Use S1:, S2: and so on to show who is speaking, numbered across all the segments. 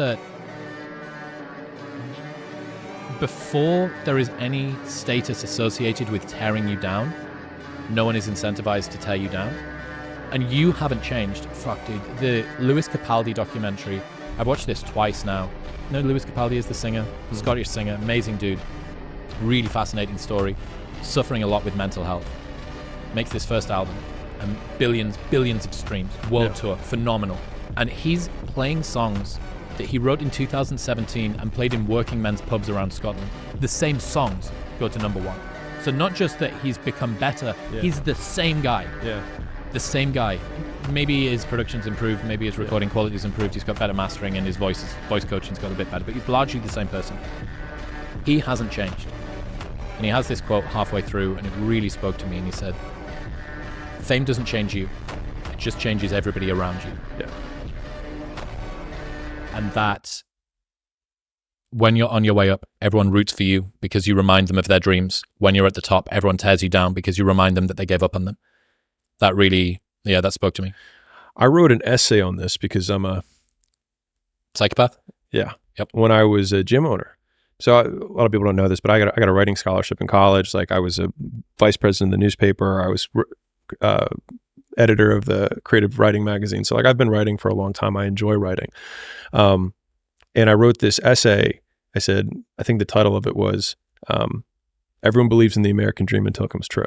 S1: that before there is any status associated with tearing you down, no one is incentivized to tear you down. And you haven't changed. Fuck, dude. The Lewis Capaldi documentary, I've watched this twice now. No, Lewis Capaldi is the singer, Scottish singer, amazing dude. Really fascinating story. Suffering a lot with mental health. Makes this first album and billions of streams. World tour, phenomenal. And he's playing songs that he wrote in 2017 and played in working men's pubs around Scotland. The same songs go to #1. So not just that he's become better, he's the same guy.
S2: Yeah.
S1: The same guy. Maybe his production's improved, maybe his recording quality's improved, he's got better mastering and his voice coaching's got a bit better, but he's largely the same person. He hasn't changed. And he has this quote halfway through and it really spoke to me, and he said, "Fame doesn't change you, it just changes everybody around you."
S2: Yeah.
S1: And that when you're on your way up, everyone roots for you because you remind them of their dreams. When you're at the top, everyone tears you down because you remind them that they gave up on them. That really, that spoke to me.
S2: I wrote an essay on this because I'm a
S1: psychopath.
S2: Yeah.
S1: Yep.
S2: When I was a gym owner. So a lot of people don't know this, but I got a writing scholarship in college. Like I was a vice president of the newspaper. I was editor of the creative writing magazine. So like I've been writing for a long time. I enjoy writing. And I wrote this essay. I said, I think the title of it was, "Everyone believes in the American dream until it comes true."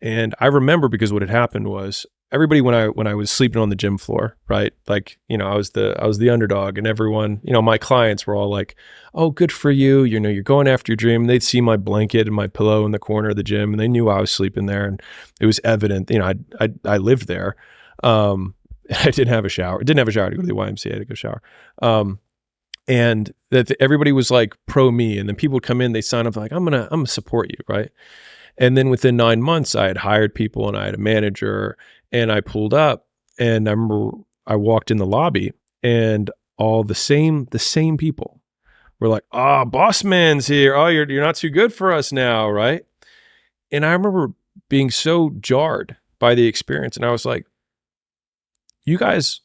S2: And I remember because what had happened was everybody, when I was sleeping on the gym floor, right? Like, I was the underdog, and everyone, my clients were all like, "Oh, good for you. You're going after your dream." And they'd see my blanket and my pillow in the corner of the gym, and they knew I was sleeping there. And it was evident, I lived there. I didn't have a shower. I didn't have a shower to go to the YMCA. I had to go shower. And that everybody was like pro me. And then people would come in, they sign up like, I'm gonna support you, right? And then within 9 months, I had hired people and I had a manager, and I pulled up, and I remember I walked in the lobby, and all the same people were like, "Oh, boss man's here. Oh, you're not too good for us now," right? And I remember being so jarred by the experience, and I was like, "You guys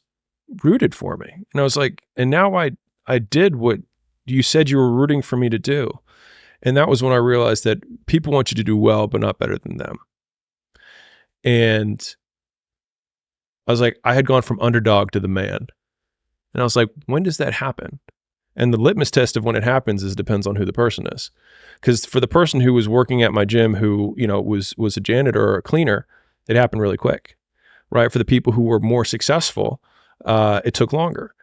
S2: rooted for me." And I was like, and now I did what you said you were rooting for me to do. And that was when I realized that people want you to do well, but not better than them. And I was like, I had gone from underdog to the man. And I was like, when does that happen? And the litmus test of when it happens is depends on who the person is. Because for the person who was working at my gym, who, was a janitor or a cleaner, it happened really quick, right? For the people who were more successful, it took longer.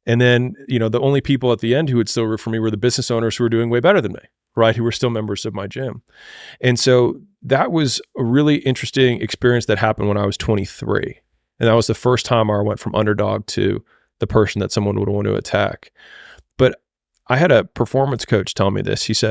S2: And then, the only people at the end who would still root for me were the business owners who were doing way better than me, right? Who were still members of my gym. And so that was a really interesting experience that happened when I was 23. And that was the first time I went from underdog to the person that someone would want to attack. But I had a performance coach tell me this. He said,